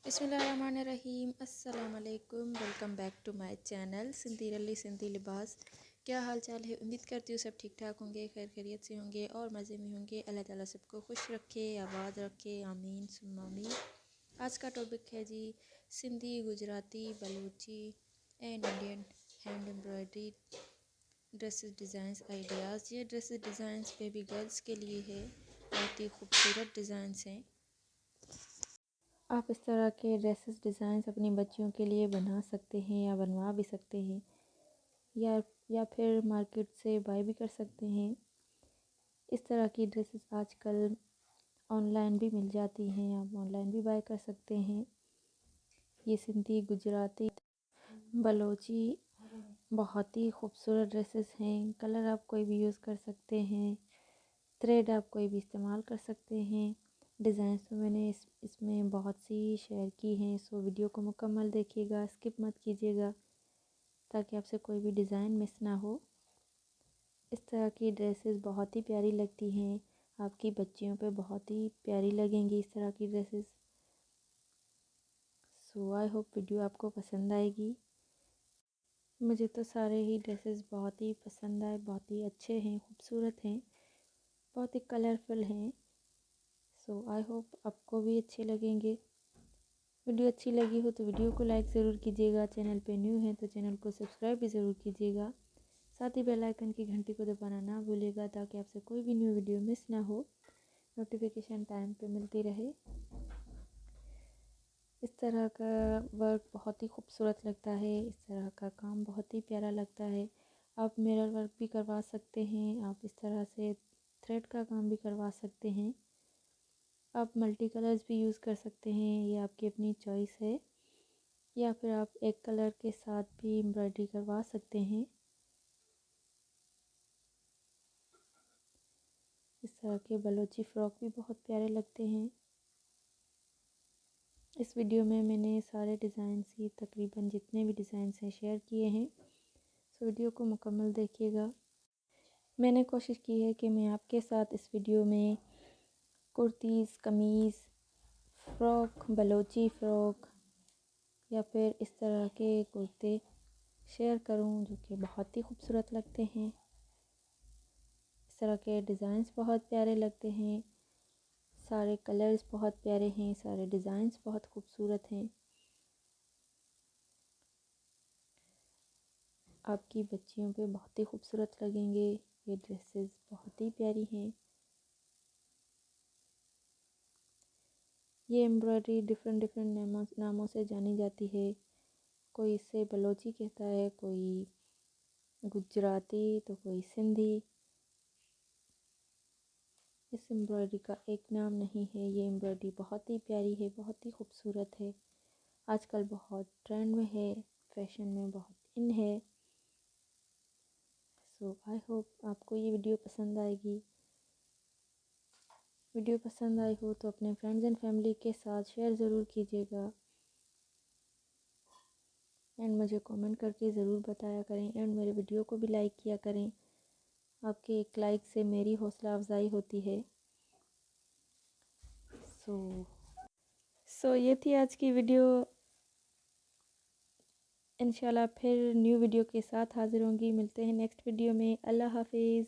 बिस्मिल्लाहिर्रहमानिर्रहीम। अस्सलाम वालेकुम। Welcome back to my channel Sindhi रली सिंधी लिबास। क्या हाल चाल है? उम्मीद करती हूँ सब ठीक ठाक होंगे, खैर खैरियत से होंगे और मज़े में होंगे। अल्लाह ताला सबको खुश रखे, आबाद रखे, आमीन सुम्मा आमीन। आज का टॉपिक है जी Sindhi, Gujarati, Baluchi and Indian hand embroidery dresses designs ideas. ये ड्रेसेस डिज़ाइंस बेबी गर्ल्स के लिए है, बहुत ही खूबसूरत डिज़ाइंस हैं। आप इस तरह के ड्रेसेस डिज़ाइंस अपनी बच्चियों के लिए बना सकते हैं या बनवा भी सकते हैं, या फिर मार्केट से बाय भी कर सकते हैं। इस तरह की ड्रेसेस आजकल ऑनलाइन भी मिल जाती हैं, आप ऑनलाइन भी बाय कर सकते हैं। ये सिंधी, गुजराती, बलोची बहुत ही खूबसूरत ड्रेसेस हैं। कलर आप कोई भी यूज़ कर सकते हैं, थ्रेड आप कोई भी इस्तेमाल कर सकते हैं। डिज़ाइंस तो मैंने इसमें बहुत सी शेयर की हैं, सो वीडियो को मुकम्मल देखिएगा, स्किप मत कीजिएगा ताकि आपसे कोई भी डिज़ाइन मिस ना हो। इस तरह की ड्रेसेस बहुत ही प्यारी लगती हैं, आपकी बच्चियों पे बहुत ही प्यारी लगेंगी इस तरह की dresses. So I hope video आपको पसंद आएगी। मुझे तो सारे ही ड्रेसेस बहुत ही पसंद आए, बहुत ही अच्छे हैं, खूबसूरत हैं, बहुत ही कलरफुल हैं। सो आई होप आपको भी अच्छे लगेंगे। वीडियो अच्छी लगी हो तो वीडियो को लाइक ज़रूर कीजिएगा, चैनल पे न्यू है तो चैनल को सब्सक्राइब भी ज़रूर कीजिएगा। साथ ही बेल आइकन की घंटी को दबाना ना भूलिएगा ताकि आपसे कोई भी न्यू वीडियो मिस ना हो, नोटिफिकेशन टाइम पे मिलती रहे। इस तरह का वर्क बहुत ही खूबसूरत लगता है, इस तरह का काम बहुत ही प्यारा लगता है। आप मिरर वर्क भी करवा सकते हैं, आप इस तरह से थ्रेड का काम भी करवा सकते हैं। आप मल्टी कलर्स भी यूज़ कर सकते हैं, ये आपकी अपनी चॉइस है। या फिर आप एक कलर के साथ भी एम्ब्रॉयडरी करवा सकते हैं। इस तरह के बलोची फ़्रॉक भी बहुत प्यारे लगते हैं। इस वीडियो में मैंने सारे डिज़ाइंस ही तकरीबन जितने भी डिज़ाइंस हैं शेयर किए हैं, सो वीडियो को मुकम्मल देखिएगा। मैंने कोशिश की है कि मैं आपके साथ इस वीडियो में कुर्तीज़, कमीज़, फ़्रॉक, बलोची फ़्रॉक या फिर इस तरह के कुर्ते शेयर करूं जो कि बहुत ही खूबसूरत लगते हैं। इस तरह के डिज़ाइंस बहुत प्यारे लगते हैं, सारे कलर्स बहुत प्यारे हैं, सारे डिज़ाइंस बहुत खूबसूरत हैं। आपकी बच्चियों पे बहुत ही खूबसूरत लगेंगे, ये ड्रेसेस बहुत ही प्यारी हैं। ये एम्ब्रॉयडरी डिफरेंट डिफरेंट नामों से जानी जाती है। कोई इसे बलोची कहता है, कोई गुजराती, तो कोई सिंधी। इस एम्ब्रॉयडरी का एक नाम नहीं है, ये एम्ब्रॉयडरी बहुत ही प्यारी है, बहुत ही खूबसूरत है, आजकल बहुत ट्रेंड में है, फैशन में बहुत इन है। सो आई होप आपको ये वीडियो पसंद आएगी। वीडियो पसंद आई हो तो अपने फ्रेंड्स एंड फैमिली के साथ शेयर ज़रूर कीजिएगा एंड मुझे कमेंट करके ज़रूर बताया करें एंड मेरे वीडियो को भी लाइक किया करें। आपके एक लाइक से मेरी हौसला अफजाई होती है। सो ये थी आज की वीडियो। इंशाल्लाह फिर न्यू वीडियो के साथ हाज़िर होंगी। मिलते हैं नेक्स्ट वीडियो में। अल्लाह हाफिज़।